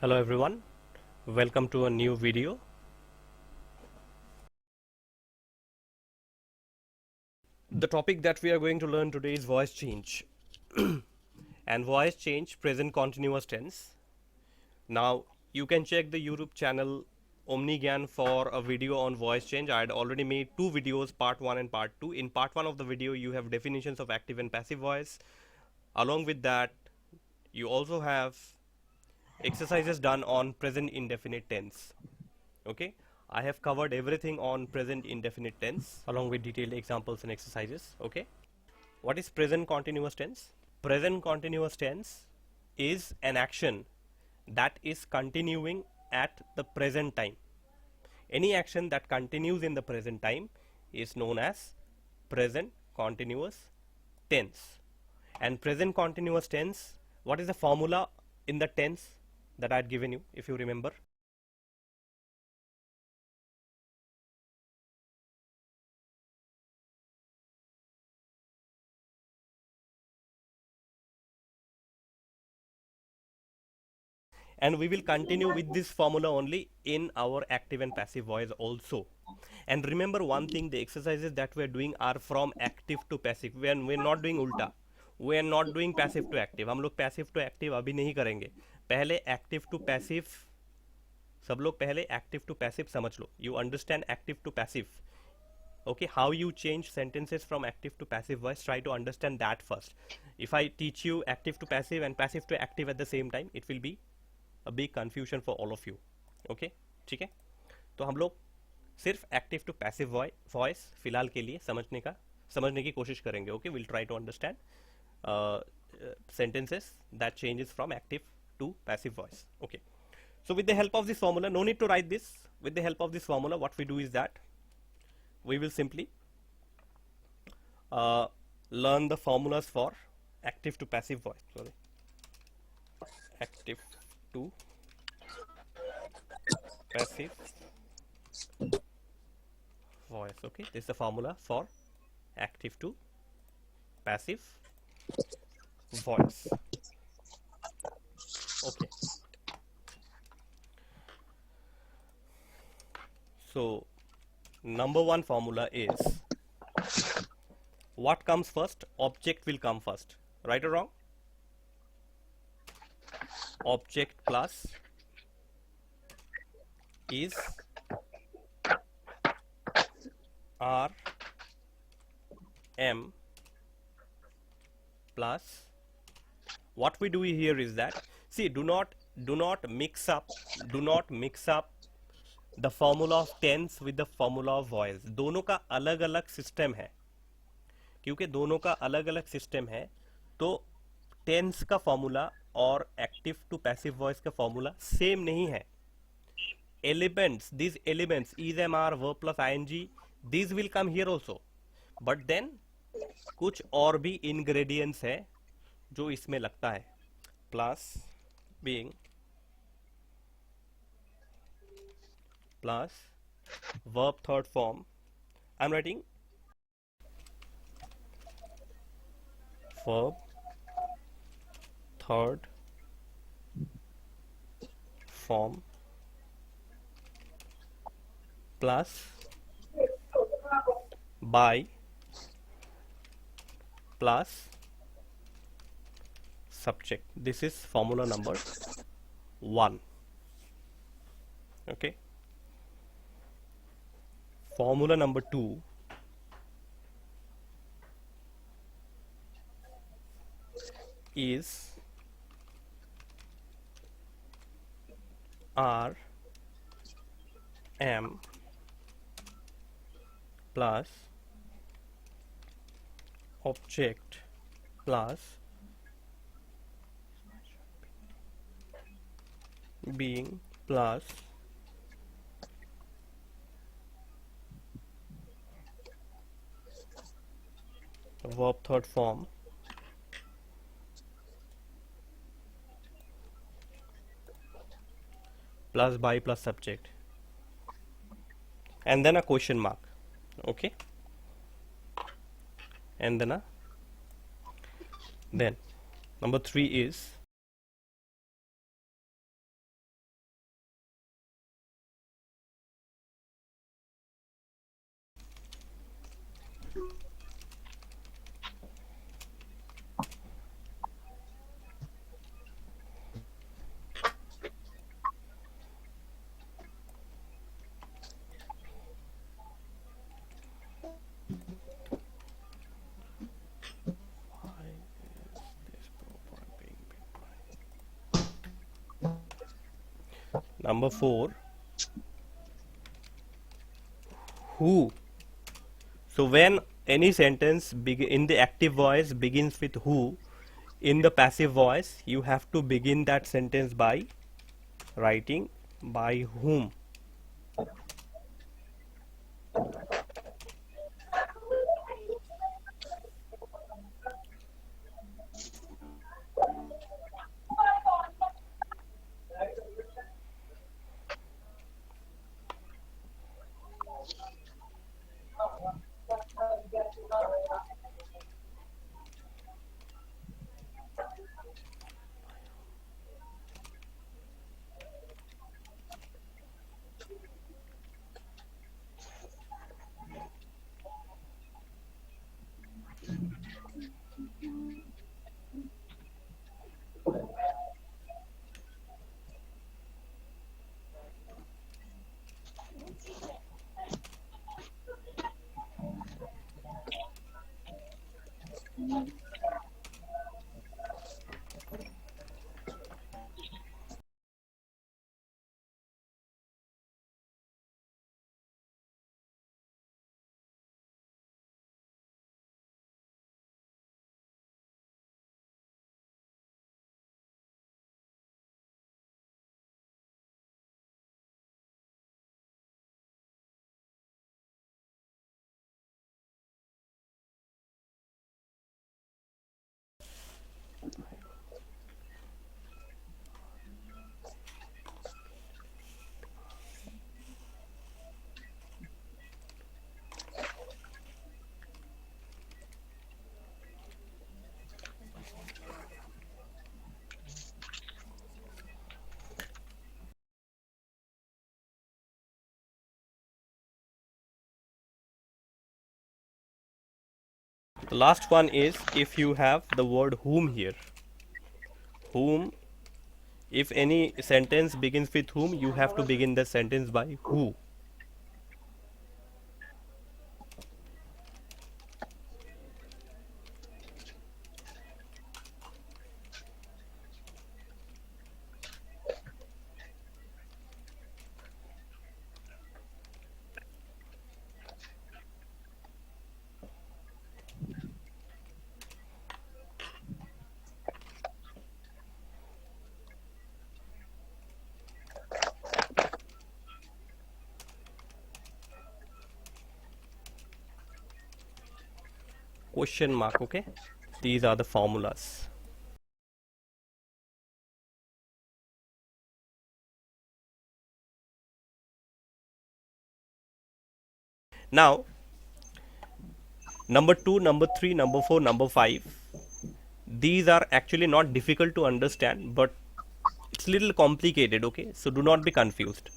Hello everyone, welcome to a new video. The topic that we are going to learn today is voice change and voice change present continuous tense. Now you can check the YouTube channel OmniGyan for a video on voice change. I had already made two videos, part 1 and part 2. In part 1 of the video you have definitions of active and passive voice. Along with that you also have exercises done on present indefinite tense. Okay, I have covered everything on present indefinite tense along with detailed examples and exercises. Okay, what is present continuous tense? Present continuous tense is an action that is continuing at the present time. Any action that continues in the present time is known as present continuous tense. And present continuous tense, what is the formula in the tense that I had given you, if you remember? And we will continue with this formula only in our active and passive voice also. And remember one thing, the exercises that we are doing are from active to passive. We're not doing ulta, we are not doing passive to active. हम लोग passive to active अभी नहीं करेंगे, पहले active to passive, सब लोग पहले active to passive समझ लो. You understand active to passive, okay? How you change sentences from active to passive voice, try to understand that first. If I teach you active to passive and passive to active at the same time, it will be a big confusion for all of you. Okay, ठीक है? तो हम लोग सिर्फ active to passive voice फिलहाल के लिए समझने की कोशिश करेंगे. Okay, will try to understand sentences that changes from active to passive voice. Okay, so with the help of this formula, no need to write this. With the help of this formula, what we do is that we will simply learn the formulas for active to passive voice. Sorry, active to passive voice. Okay, this is the formula for active to passive voice. Okay, so number one formula is, what comes first? Object will come first, right or wrong? Object plus is R M plus, what we do here is that, see, do not mix up the formula of tense with the formula of voice. दोनों का अलग अलग system है. क्योंकि दोनों का अलग अलग सिस्टम है तो टेंस का फॉर्मूला और एक्टिव टू पैसिव वॉइस का फॉर्मूला सेम नहीं है. Elements, these elements is, am, are, verb plus ing, these will come here also, but then कुछ और भी ingredients है जो इसमें लगता है. Plus being plus verb third form, I'm writing verb third form plus by plus subject. This is formula number 1. Okay, formula number 2 is R M plus object plus being plus verb third form plus by plus subject, and then a question mark. Okay, and then number 3 is Number 4, who. So when any sentence in the active voice begins with who, in the passive voice you have to begin that sentence by writing by whom. The last one is if you have the word whom here. Whom, if any sentence begins with whom, you have to begin the sentence by who. Question mark, okay? These are the formulas. Now, number 2, number 3, number 4, number 5, these are actually not difficult to understand, but it's a little complicated, okay? So do not be confused.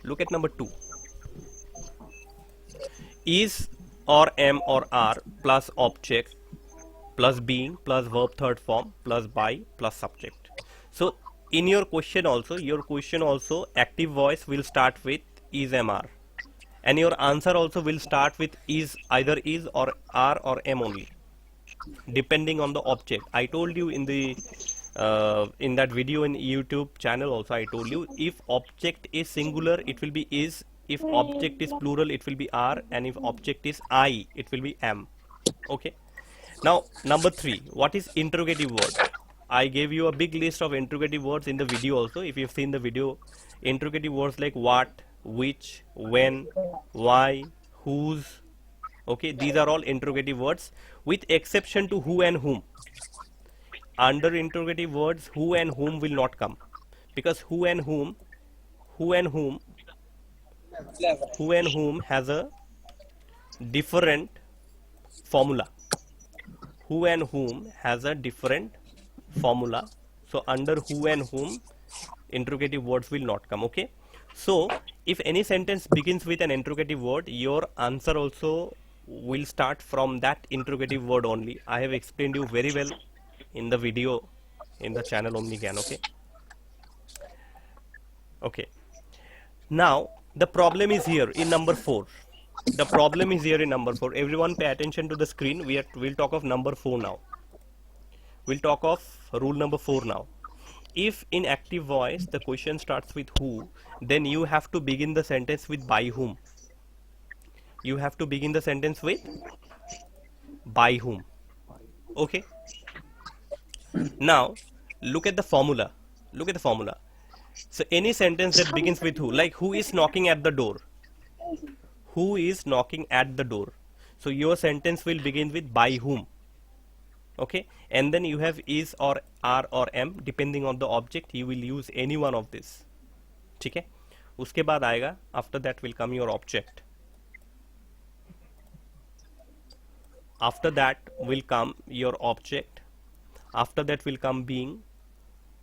Look at number 2. Is or am or are plus object plus being plus verb third form plus by plus subject. So in your question also active voice will start with is, am, are, and your answer also will start with is, either is or are or am only, depending on the object. I told you in the in that video in YouTube channel also, I told you if object is singular it will be is, if object is plural it will be are, and if object is I it will be am. Okay. Now number 3, what is interrogative word? I gave you a big list of interrogative words in the video also. If you've seen the video, interrogative words like what, which, when, why, whose. Okay, these are all interrogative words with exception to who and whom. Under interrogative words, who and whom will not come, because who and whom has a different formula. Who and whom has a different formula. So under who and whom, interrogative words will not come. Okay. So if any sentence begins with an interrogative word, your answer also will start from that interrogative word only. I have explained you very well in the video in the channel OmniGyan. Okay. Okay. Now the problem is here in number 4. The problem is here in number 4. Everyone pay attention to the screen. We'll talk of number 4 now. We'll talk of rule number 4 now. if in active voice the question starts with who, then you have to begin the sentence with by whom. You have to begin the sentence with by whom. Okay. Now look at the formula. Look at the formula. So any sentence that begins with who, like who is knocking at the door? Who is knocking at the door? So your sentence will begin with by whom. Okay, and then you have is or are or am, depending on the object you will use any one of this. ठीक है, उसके बाद आएगा, after that will come your object. After that will come your object. After that will come being.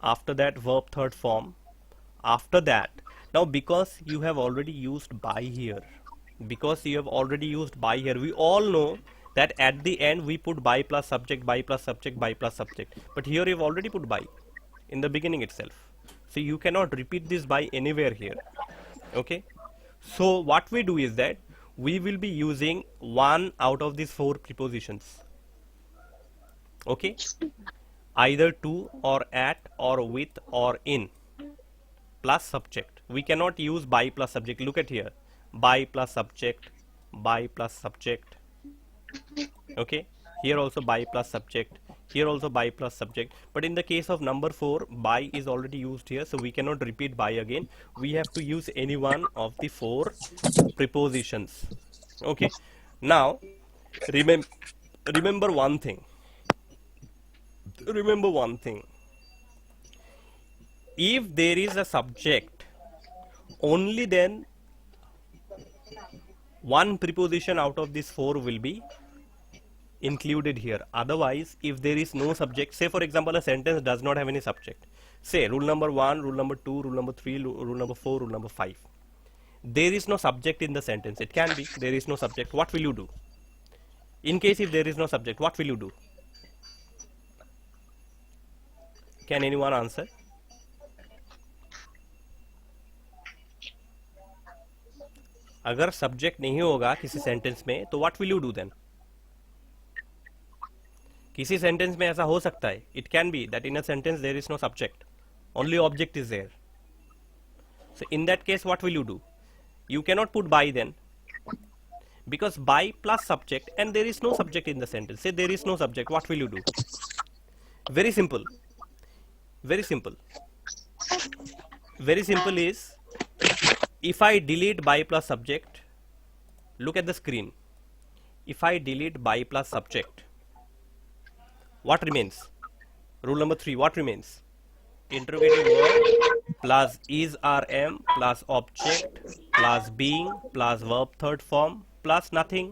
After that verb third form. After that, now because you have already used by here, we all know that at the end we put by plus subject, by plus subject, by plus subject. But here you've already put by in the beginning itself. So you cannot repeat this by anywhere here. Okay. So what we do is that we will be using one out of these four prepositions. Okay. Either to or at or with or in plus subject. We cannot use by plus subject. Look at here. By plus subject, by plus subject. Okay, here also by plus subject, here also by plus subject. But in the case of number 4, by is already used here, so we cannot repeat by again. We have to use any one of the four prepositions. Okay, now remember one thing. Remember one thing. If there is a subject, only then one preposition out of these four will be included here. Otherwise, if there is no subject, say for example a sentence does not have any subject, say rule number 1, rule number 2, rule number 3, rule number 4, rule number 5, there is no subject in the sentence. It can be there is no subject. What will you do? In case if there is no subject, what will you do? Can anyone answer? अगर subject नहीं होगा किसी sentence में तो what will you do then? किसी sentence में ऐसा हो सकता है, it can be that in a sentence there is no subject, only object is there. So in that case what will you do? You cannot put by then, because by plus subject and there is no subject in the sentence. Say there is no subject, what will you do? Very simple. Very simple. Very simple is, if I delete by plus subject, look at the screen. If I delete by plus subject, what remains? Rule number 3, what remains? Interrogative word plus is or am plus object plus being plus verb third form plus nothing,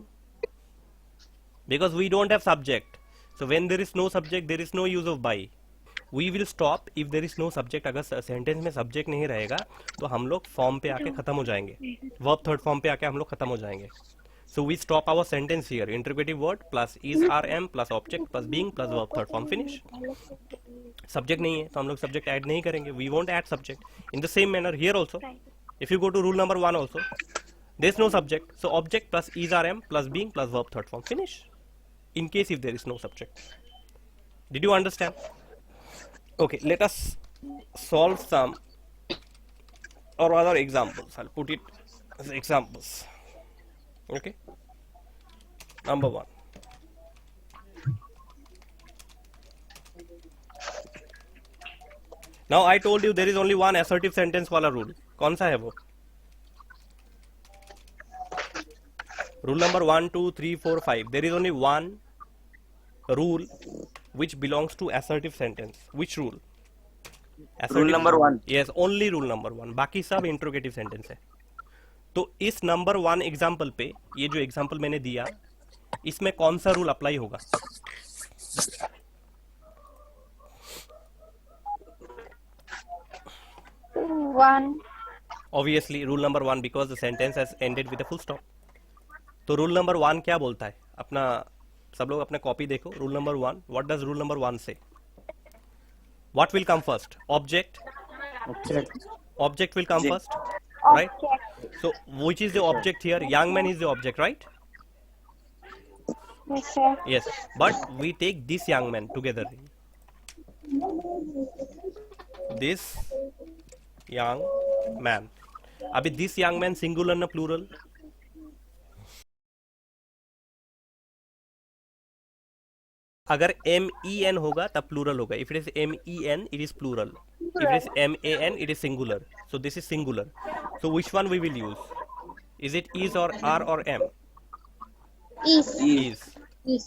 because we don't have subject. So when there is no subject, there is no use of by. We will stop if there is no subject. अगर sentence में subject नहीं रहेगा तो हम लोग form पे आके खत्म हो जाएंगे, वर्ब थर्ड फॉर्म पे आके हम लोग खत्म हो जाएंगे. So we stop our sentence here. Interrogative word plus is or am plus object plus being plus verb third form, finish. Subject नहीं है तो हम लोग सब्जेक्ट ऐड नहीं करेंगे. We won't add subject. In the same manner here also, if you go to rule number 1 also, there is no subject, so object plus is or am plus being plus verb third form, finish. In case if there is no subject. Did you understand? Okay, let us solve some or rather examples. I'll put it as examples. Okay, number 1. Now I told you there is only one assertive sentence वाला rule. कौन सा है वो? Rule number 1, 2, 3, 4, 5. There is only one rule which belongs to assertive sentence. Which rule? Assertive Rule number 1. Yes, only rule number 1. बाकी सब interrogative sentence है. तो इस नंबर 1 एग्जाम्पल पे, ये जो एग्जाम्पल मैंने दिया, इसमें कौन सा रूल अप्लाई होगा? One. Obviously rule number 1, because the sentence has ended with a full stop. तो रूल नंबर 1 क्या बोलता है? अपना सब लोग अपना कॉपी देखो. Rule number 1, what does rule number 1 से? What will come first? Object. Object will come first, right? So which is the object here? Young man is the object, right? Yes, sir. Yes, but we take this young man together. This young man. अभी this young man singular ना plural? अगर MEN होगा तब plural होगा। If it is MEN it is plural, if it is MAN it is singular. So this is singular, so which one we will use? Is it is or are or am? Is. Is. Is.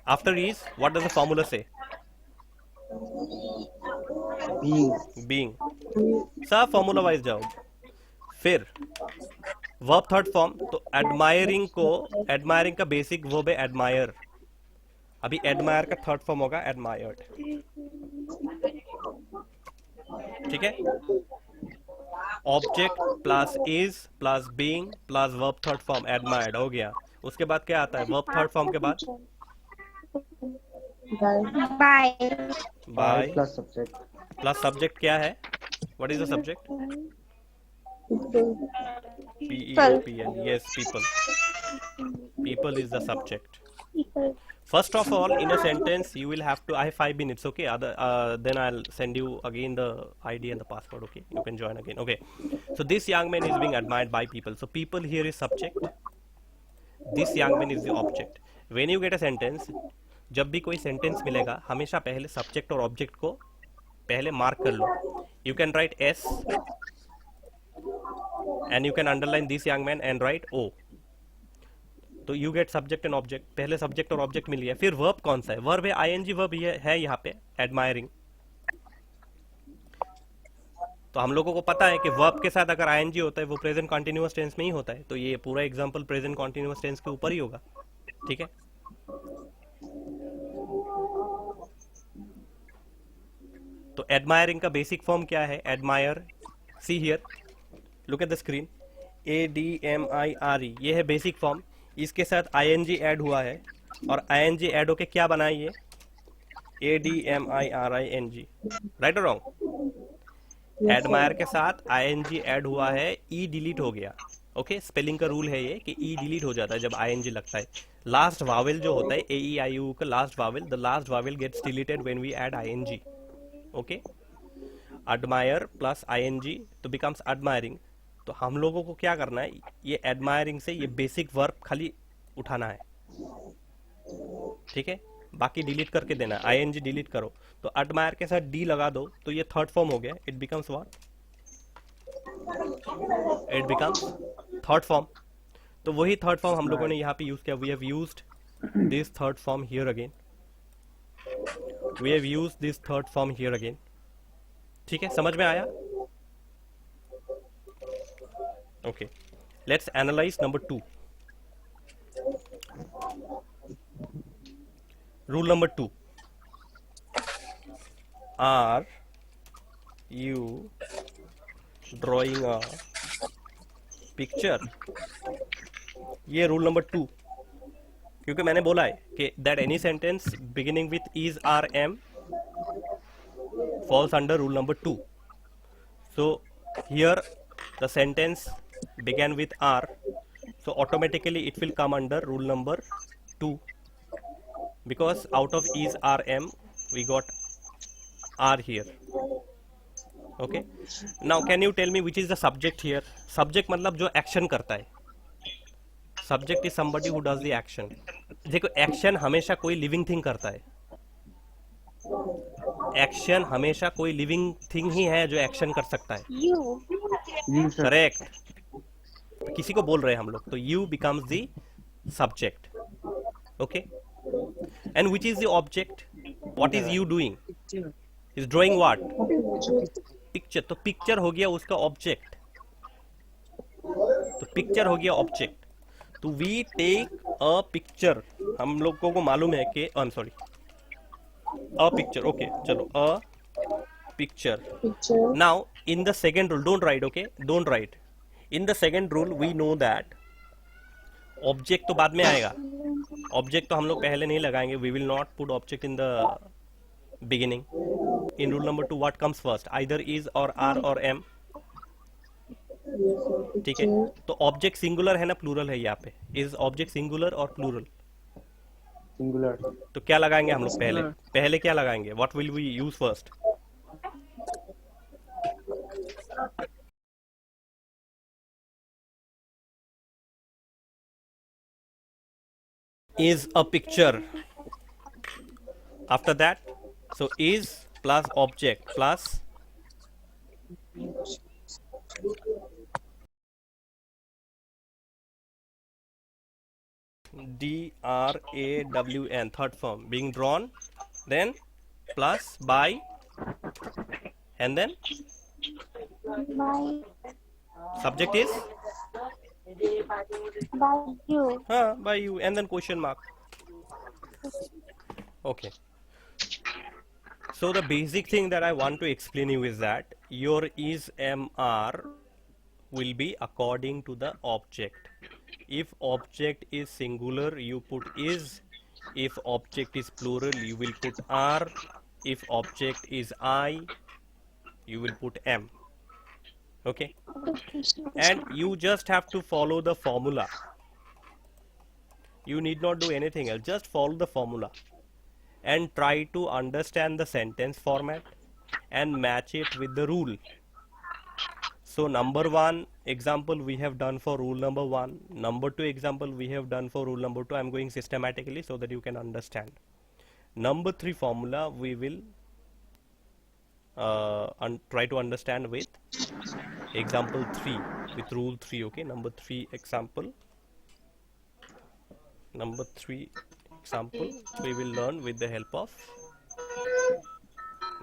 After is, what does the formula say? Being. सब formula wise जाओ। फिर verb third form, तो admiring को, admiring का basic verb है admire. अभी admire का third form होगा एडमायर्ड। ठीक है, object plus is plus being plus verb third form admired हो गया। उसके बाद क्या आता है वर्ब थर्ड फॉर्म के बाद? By. By plus subject. Plus subject क्या है? What is the subject? PEOPL, yes, people. People is the subject. First of all, in a sentence, you will have to. I have 5 minutes, okay? Then I'll send you again the ID and the password, okay? You can join again, okay? So this young man is being admired by people. So people here is subject. This young man is the object. When you get a sentence, जब भी कोई sentence मिलेगा हमेशा पहले subject और object को पहले mark कर लो। You can write S and you can underline this young man and write O. तो you get subject and object, पहले सब्जेक्ट और ऑब्जेक्ट मिल गया। फिर वर्ब कौन सा है? वर्ब है ING वर्ब, ये है यहाँ पे एडमायरिंग। तो हम लोगों को पता है कि वर्ब के साथ अगर ING होता है वो प्रेजेंट कॉन्टिन्यूअस टेंस में ही होता है, तो ये पूरा एग्जांपल प्रेजेंट कॉन्टिन्यूअस टेंस के ऊपर ही होगा। ठीक है, तो एडमायरिंग का बेसिक फॉर्म क्या है? Admire, see here, look at the screen, ADMIRE, ये है बेसिक फॉर्म। इसके साथ ING ऐड हुआ है और ING ऐड होके क्या बना ये? ADMIRING, राइट और रॉन्ग? एडमायर के साथ ING ऐड हुआ है, E डिलीट हो गया। ओके, स्पेलिंग का रूल है ये कि E डिलीट हो जाता है जब ING लगता है। लास्ट वावेल जो होता है AEIU का last vowel, the last vowel gets deleted when we add ING। Okay, admire plus ING तो बिकम्स admiring। तो हम लोगों को क्या करना है, ये admiring से ये बेसिक वर्ब खाली उठाना है। ठीक है, बाकी डिलीट करके देना है, ING डिलीट करो। तो admire के साथ D लगा दो तो ये थर्ड फॉर्म हो गया। It becomes what? It becomes third form. तो वही थर्ड फॉर्म हम लोगों ने यहाँ पे यूज किया। We have used this third form here again, we have used this third form here again. ठीक है, समझ में आया? Okay, let's analyse number 2। Rule number 2, are you drawing a picture? ये रूल नंबर 2, क्योंकि मैंने बोला है कि that any sentence beginning with is, are, am falls under rule number 2. So here the sentence began with R, so automatically it will come under rule number 2, because out of is, R, M we got R here. Okay, now can you tell me which is the subject here? Subject मतलब जो action करता है। Subject is somebody who does the action। देखो, action हमेशा कोई living thing करता है। Action हमेशा कोई लिविंग थिंग ही है जो एक्शन कर सकता है। You. करेक्ट, किसी को बोल रहे हैं हम लोग, तो U becomes the subject. Okay, and which is the object? What is you doing? Is drawing what? Picture. तो पिक्चर हो गया उसका ऑब्जेक्ट, तो पिक्चर हो गया ऑब्जेक्ट। तो वी टेक अ पिक्चर, हम लोगों को मालूम है कि I am sorry, a picture, okay, chalo, a picture. Now in the second rule, don't write, okay, don't write. In the second rule we know that object तो बाद में आएगा, object तो हम लोग पहले नहीं लगाएंगे, we will not put object in the beginning. In rule number 2 what comes first? Either is or are or am। ठीक है, तो object singular है ना plural है? यहाँ पे is object singular और plural? Singular. तो क्या लगाएंगे हम लोग पहले? पहले क्या लगाएंगे? What will we use first? Is a picture. After that, so is plus object plus drawn, third form being drawn, then plus by, and then By subject is you. by you, and then question mark. Okay, so the basic thing that I want to explain you is that your is mr will be according to the object. If object is singular, you put is. If object is plural, you will put are. If object is I, you will put m. Okay, and you just have to follow the formula. You need not do anything else, just follow the formula and try to understand the sentence format and match it with the rule. So number one example we have done for rule number one, number two example we have done for rule number two. I'm going systematically so that you can understand. Number three formula we will try to understand with example 3, with rule 3. Okay, number 3 example we will learn with the help of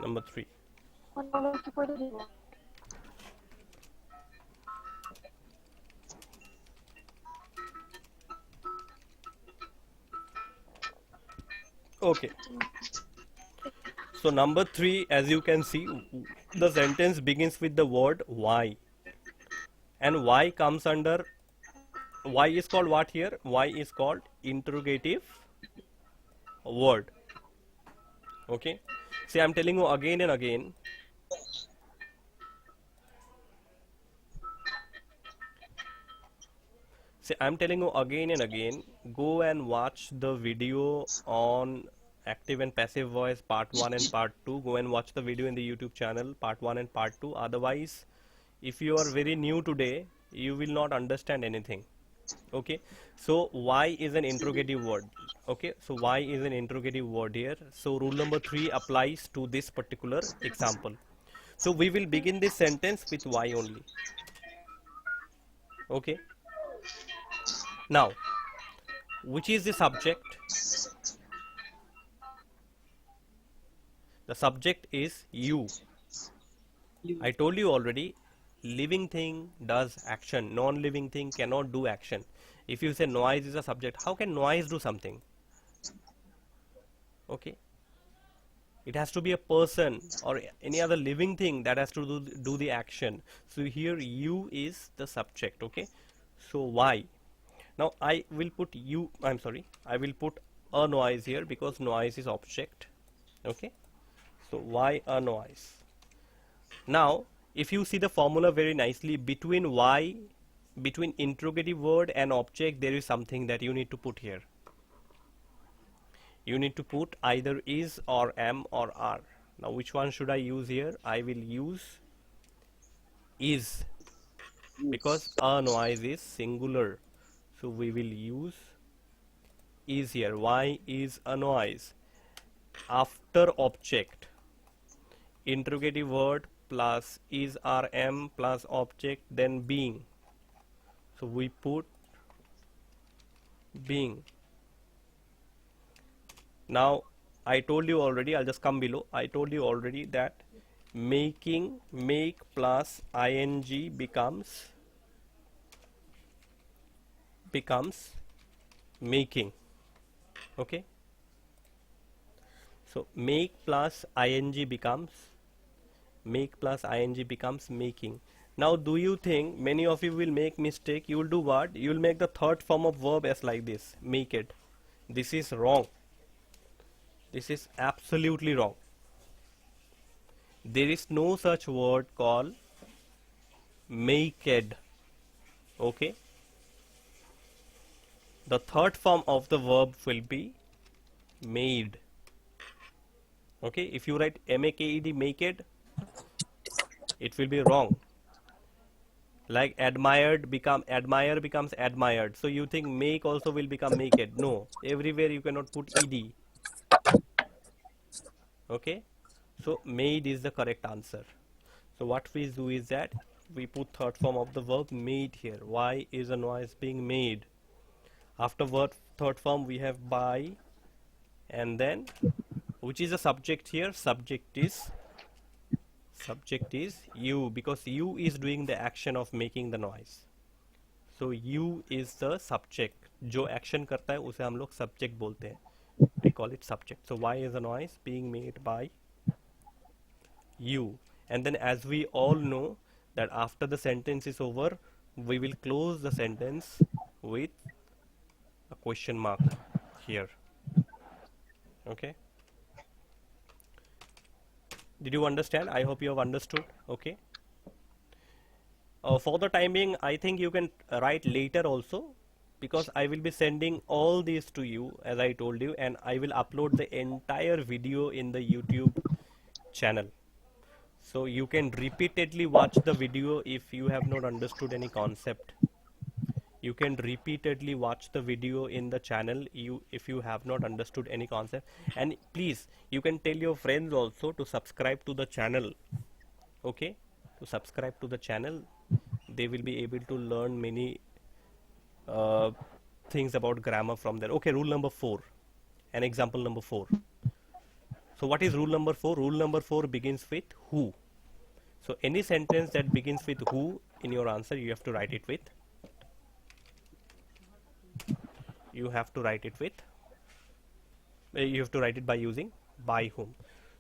number 3. Okay, so number 3, as you can see, the sentence begins with the word why, and why comes under, why is called what here? Why is called interrogative word. Okay, see, I'm telling you again and again, go and watch the video on active and passive voice part 1 and part 2. Go and watch the video in the YouTube channel part 1 and part 2. Otherwise, if you are very new today, you will not understand anything. Okay, so why is an interrogative word. Okay, so why is an interrogative word here. So rule number 3 applies to this particular example. So we will begin this sentence with why only. Okay, now which is the subject? The subject is you. I told you already, living thing does action, non-living thing cannot do action. If you say noise is a subject, how can noise do something? Okay, it has to be a person or any other living thing that has to do the action. So here you is the subject. Okay, so why? Now I will put I will put a noise here because noise is object. Okay, so why a noise? Now if you see the formula very nicely, between interrogative word and object, there is something that you need to put here. You need to put either is or am or are. Now which one should I use here? I will use is, because a noise is singular, so we will use is here. Why is a noise? After object, interrogative word plus is or am plus object, then being. So we put being. Now I told you already, I'll just come below. I told you already that make plus ing becomes making. Okay, so make plus ing becomes making. Now do you think many of you will make mistake? You will do what? You will make the third form of verb as like this, make it. This is wrong. This is absolutely wrong. There is no such word called maked. Okay, the third form of the verb will be made. Okay, if you write maked, make it will be wrong. Like admire becomes admired. So you think make also will become maked. No, everywhere you cannot put ed. Okay, so made is the correct answer. So what we do is that we put third form of the verb made here. Why is a noise being made? After verb third form we have by, and then which is the subject here? Subject is you, because you is doing the action of making the noise. So you is the subject. जो action करता है उसे हम लोग subject बोलते हैं. We call it subject. So why is a noise being made by you? And then as we all know that after the sentence is over, we will close the sentence with a question mark here. Okay. Did you understand? I hope you have understood. Okay. For the time being, I think you can write later also, because I will be sending all these to you as I told you, and I will upload the entire video in the YouTube channel. So you can repeatedly watch the video if you have not understood any concept. You can repeatedly watch the video in the channel if you have not understood any concept. And please, you can tell your friends also to subscribe to the channel. Okay, to subscribe to the channel, they will be able to learn many things about grammar from there. Okay, rule number 4 and example number 4. So what is rule number 4? Rule number 4 begins with who. So any sentence that begins with who in your answer, you have to write it with. You have to write it with. You have to write it by using by whom.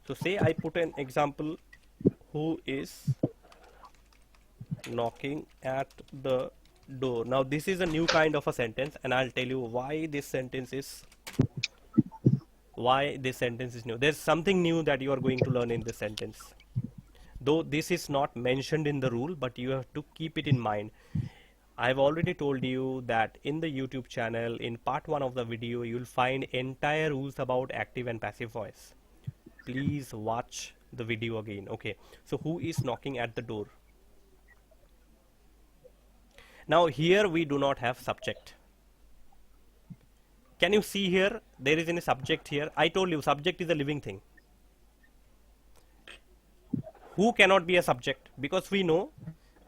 So say I put an example, who is knocking at the door. Now this is a new kind of a sentence, and I'll tell you why this sentence is new. There's something new that you are going to learn in this sentence. Though this is not mentioned in the rule, but you have to keep it in mind. I've already told you that in the YouTube channel, in part 1 of the video, you'll find entire rules about active and passive voice. Please watch the video again. Okay, so who is knocking at the door? Now here we do not have subject. Can you see here? There is any subject here. I told you subject is a living thing. Who cannot be a subject? Because we know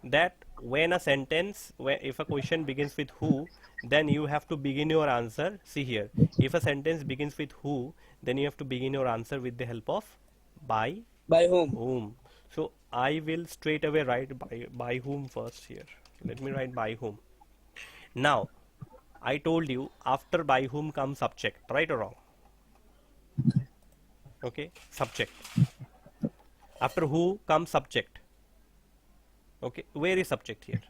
that when a sentence, if a question begins with who, then you have to begin your answer. See here, if a sentence begins with who, then you have to begin your answer with the help of by whom. So I will straight away write by whom first here. Let me write by whom. Now I told you after by whom comes subject, right or wrong? Okay, subject. After who comes subject. Okay, where is subject here?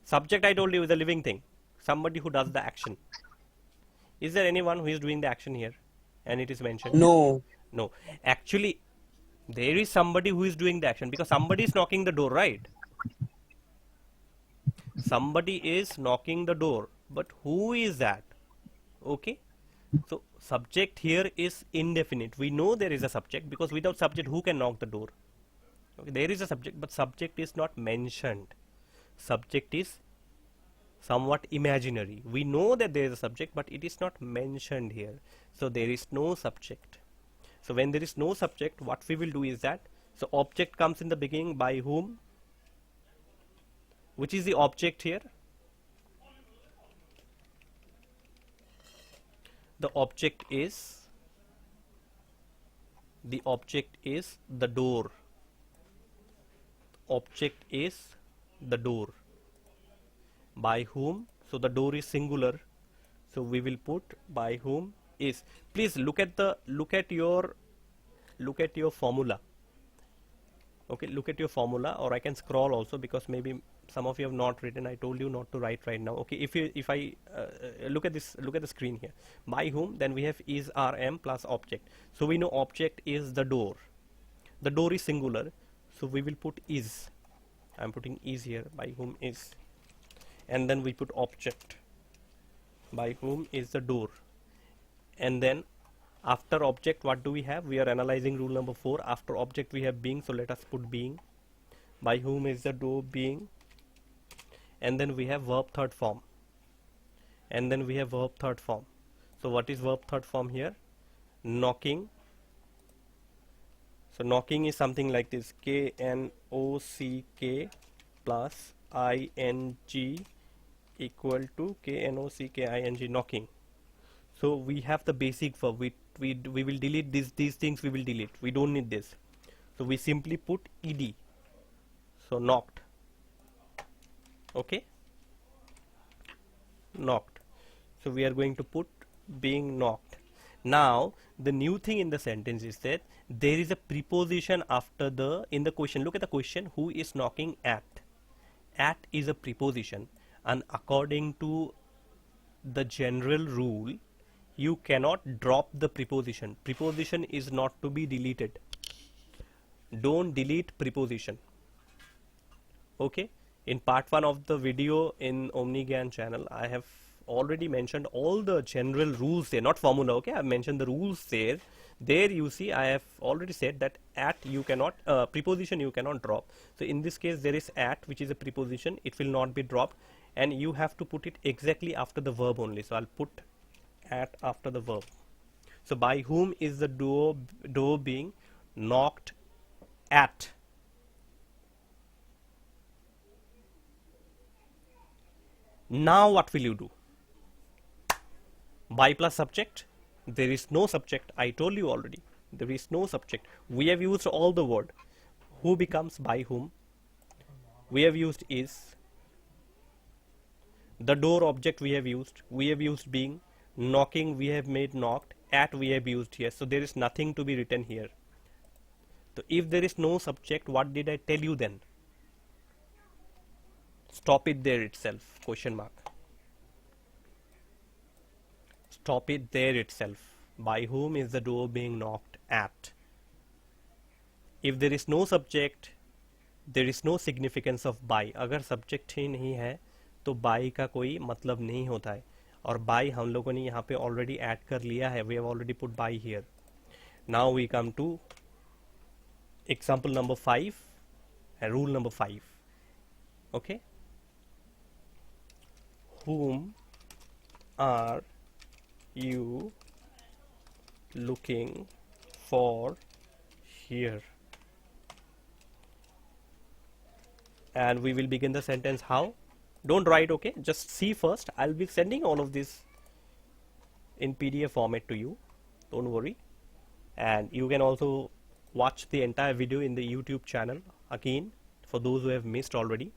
Subject, I told you, is a living thing, somebody who does the action. Is there anyone who is doing the action here and it is mentioned? No. No, actually there is somebody who is doing the action, because somebody is knocking the door, right? Somebody is knocking the door, but who is that? Okay, so subject here is indefinite. We know there is a subject, because without subject who can knock the door? Okay, there is a subject, but subject is not mentioned. Subject is somewhat imaginary. We know that there is a subject, but it is not mentioned here. So there is no subject. So when there is no subject, what we will do is that, so object comes in the beginning, by whom. Which is the object here? The object is the door. Object is the door. By whom? So the door is singular, so we will put by whom is. Please look at your formula. Okay, look at your formula, or I can scroll also, because maybe some of you have not written. I told you not to write right now. Okay, if I look at this, look at the screen here. By whom, then we have is rm plus object. So we know object is the door. The door is singular, so we will put is. I'm putting is here. By whom is, and then we put object. By whom is the door, and then after object what do we have? We are analyzing rule number 4. After object we have being, so let us put being. By whom is the door being and then we have verb third form, and then we have verb third form. So what is verb third form here? Knocking. So knocking is something like this: knock plus ing equal to knock, knocking. So we have the basic verb. We will delete these things. We will delete. We don't need this. So we simply put ed. So knocked. Okay, knocked. So we are going to put being knocked. Now the new thing in the sentence is that there is a preposition after the, in the question. Look at the question: who is knocking at? At is a preposition, and according to the general rule, you cannot drop the preposition. Preposition is not to be deleted. Don't delete preposition. Okay, in part 1 of the video in OmniGyan channel, I have already mentioned all the general rules there, not formula. Okay, I have mentioned the rules there. There you see I have already said that at you cannot, preposition you cannot drop. So in this case there is at, which is a preposition. It will not be dropped, and you have to put it exactly after the verb only. So I'll put at after the verb. So by whom is the door being knocked at? Now what will you do? By plus subject. There is no subject. I told you already. There is no subject. We have used all the word. Who becomes by whom? We have used is. The door object we have used. We have used being. Knocking we have made knocked. At we have used here. So there is nothing to be written here. So if there is no subject, what did I tell you then? Stop it there itself. Question mark. Stop it there itself. By whom is the door being knocked at? If there is no subject, there is no significance of by. अगर subject ही नहीं है तो by का कोई मतलब नहीं होता है, और by हम लोगों ने यहाँ पे already add कर लिया है. We have already put by here. Now we come to example number 5 and rule number 5. Okay. Whom are you looking for here? And we will begin the sentence how? Don't write, okay? Just see first. I'll be sending all of this in PDF format to you. Don't worry. And you can also watch the entire video in the YouTube channel again for those who have missed already.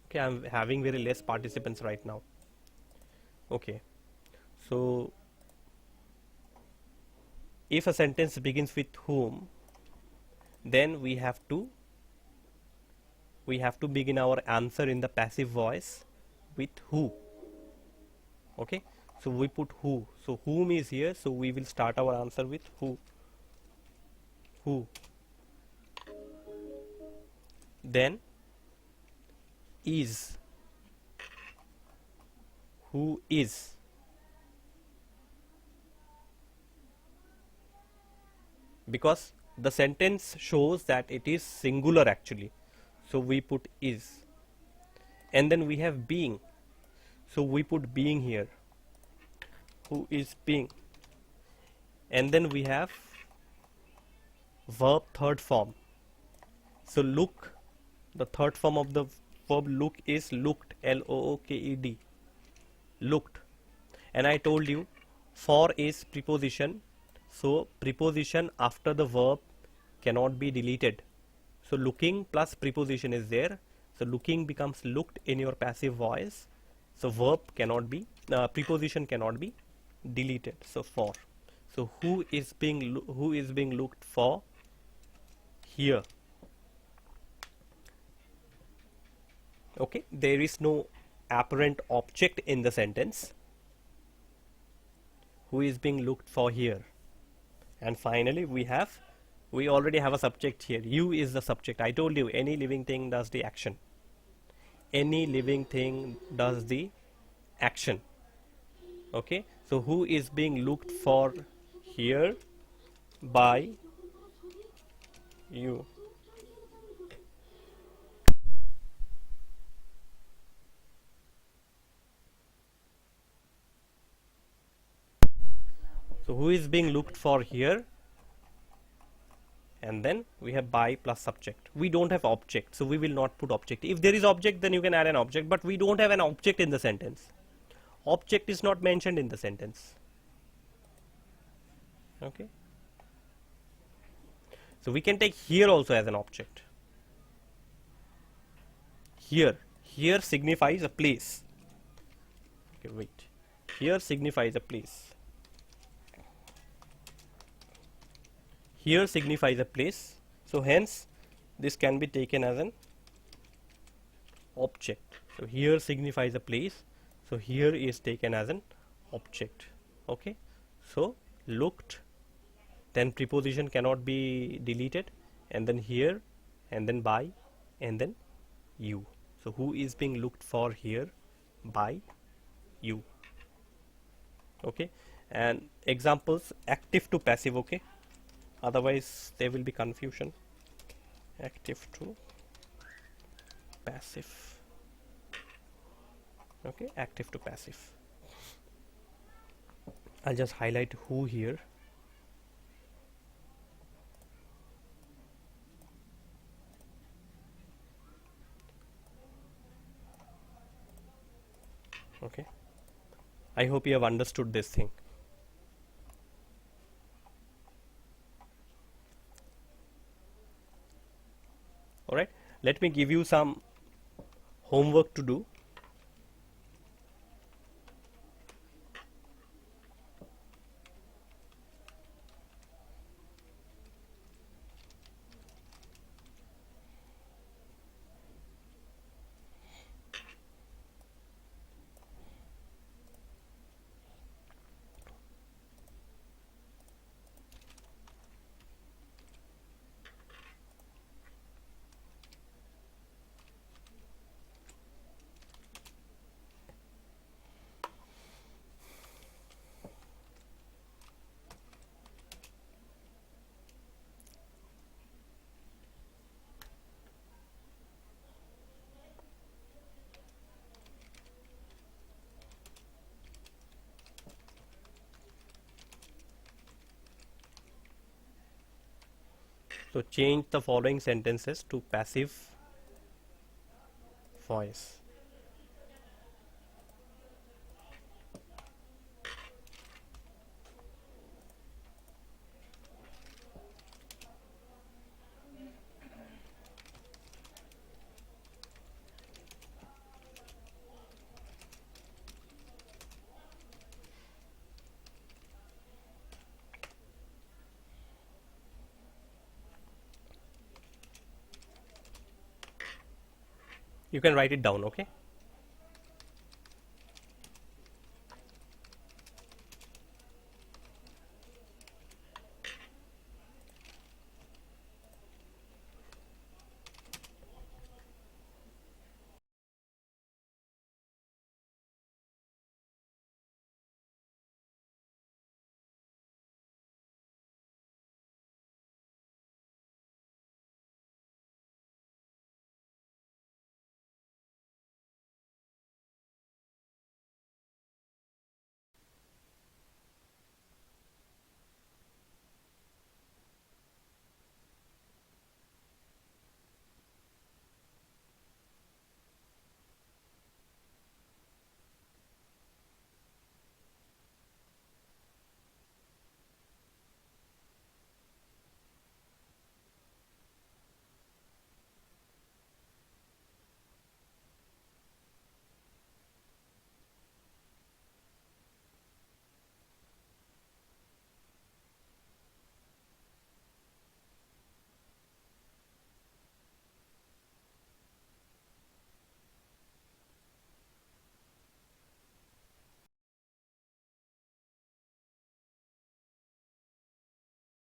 Okay, I'm having very less participants right now. Okay. So if a sentence begins with whom, then we have to begin our answer in the passive voice with who. Okay, so we put who. So whom is here, so we will start our answer with who. Then is. Who is. Because the sentence shows that it is singular actually, so we put is. And then we have being, so we put being here. Who is being. And then we have verb third form. So look, the third form of the verb look is looked, L-O-O-K-E-D, looked. And I told you for is preposition, so preposition after the verb cannot be deleted. So looking plus preposition is there, so looking becomes looked in your passive voice. So verb cannot be, preposition cannot be deleted. So for. So who is being looked for here? Okay, there is no apparent object in the sentence. Who is being looked for here? And finally we already have a subject here. You is the subject. I told you any living thing does the action. Any living thing does the action. Okay, so who is being looked for here? By you. So who is being looked for here? And then we have by plus subject. We don't have object, so we will not put object. If there is object, then you can add an object, but we don't have an object in the sentence. Object is not mentioned in the sentence. Okay. So we can take here also as an object. Here signifies a place. Okay, wait. Here signifies a place. Here signifies a place. So hence this can be taken as an object. So here signifies a place. So here is taken as an object. Okay. So looked, then preposition cannot be deleted, and then here, and then by, and then you. So who is being looked for here? By you. Okay. And examples, active to passive. Okay, otherwise there will be confusion. Active to passive. Okay, active to passive. I'll just highlight who here. Okay, I hope you have understood this thing. Alright, let me give you some homework to do. So change the following sentences to passive voice. You can write it down, okay?